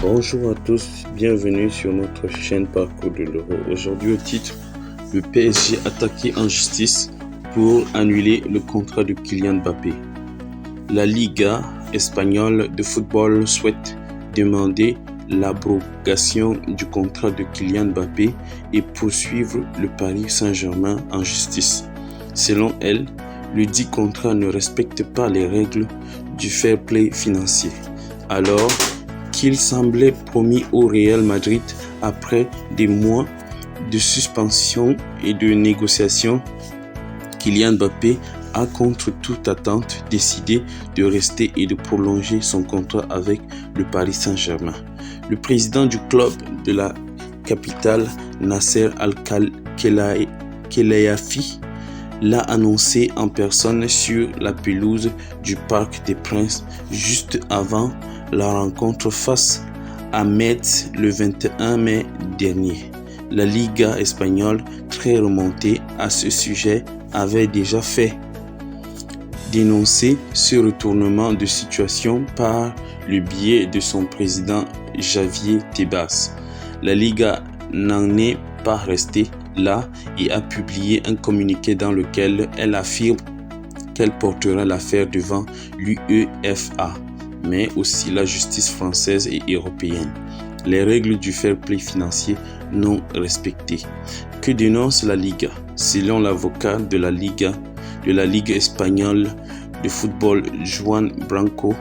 Bonjour à tous, bienvenue sur notre chaîne Parcours de l'Euro. Aujourd'hui au titre, le PSG attaqué en justice pour annuler le contrat de Kylian Mbappé. La Liga espagnole de football souhaite demander l'abrogation du contrat de Kylian Mbappé et poursuivre le Paris Saint-Germain en justice. Selon elle, le dit contrat ne respecte pas les règles du fair play financier. Alors qu'il semblait promis au Real Madrid après des mois de suspension et de négociations, Kylian Mbappé a contre toute attente décidé de rester et de prolonger son contrat avec le Paris Saint-Germain. Le président du club de la capitale, Nasser Al-Khelaifi, l'a annoncé en personne sur la pelouse du Parc des Princes juste avant la rencontre face à Metz le 21 mai dernier. La Liga espagnole, très remontée à ce sujet, avait déjà fait dénoncer ce retournement de situation par le biais de son président Javier Tebas. La Liga n'en est pas restée là et a publié un communiqué dans lequel elle affirme qu'elle portera l'affaire devant l'UEFA, mais aussi la justice française et européenne. Les règles du fair play financier non respectées. Que dénonce la Liga? Selon l'avocat de la Ligue espagnole de football Juan Branco,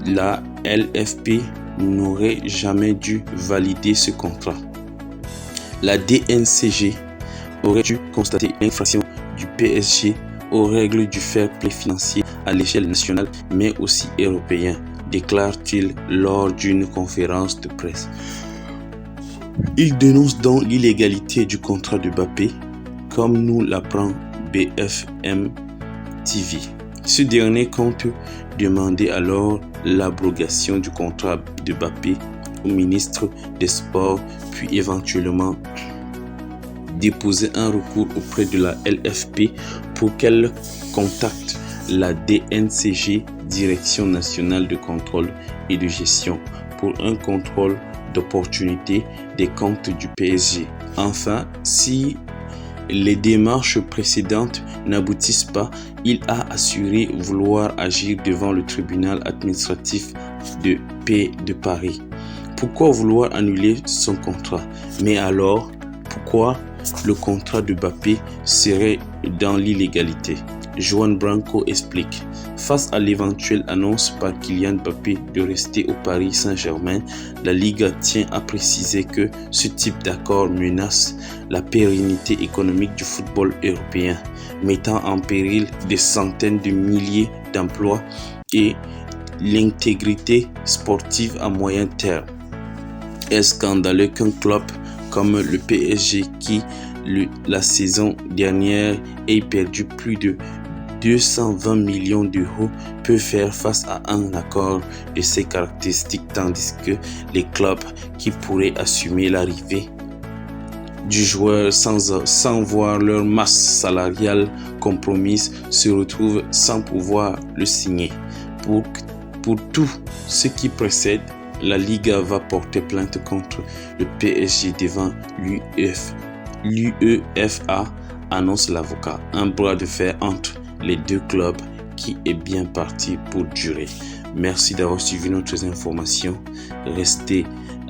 la LFP n'aurait jamais dû valider ce contrat. La DNCG aurait dû constater l'infraction du PSG aux règles du fair play financier à l'échelle nationale mais aussi européenne, déclare-t-il lors d'une conférence de presse. Il dénonce donc l'illégalité du contrat de Mbappé, comme nous l'apprend BFM TV. Ce dernier compte demander alors l'abrogation du contrat de Mbappé au ministre des Sports, puis éventuellement déposer un recours auprès de la LFP pour qu'elle contacte la DNCG, Direction nationale de contrôle et de gestion, pour un contrôle d'opportunité des comptes du PSG. Enfin, si les démarches précédentes n'aboutissent pas, il a assuré vouloir agir devant le tribunal administratif de paix de Paris. Pourquoi vouloir annuler son contrat? Mais alors, pourquoi le contrat de Mbappé serait dans l'illégalité? Juan Branco explique. Face à l'éventuelle annonce par Kylian Mbappé de rester au Paris Saint-Germain, la Liga tient à préciser que ce type d'accord menace la pérennité économique du football européen, mettant en péril des centaines de milliers d'emplois et l'intégrité sportive à moyen terme. Est scandaleux qu'un club comme le PSG qui, la saison dernière, ait perdu plus de 220 millions d'euros peut faire face à un accord de ces caractéristiques, tandis que les clubs qui pourraient assumer l'arrivée du joueur sans voir leur masse salariale compromise se retrouvent sans pouvoir le signer. Pour tout ce qui précède, la Liga va porter plainte contre le PSG devant l'UEFA, annonce l'avocat. Un bras de fer entre les deux clubs qui est bien parti pour durer. Merci d'avoir suivi notre information. Restez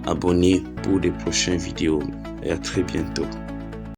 abonnés pour des prochaines vidéos et à très bientôt.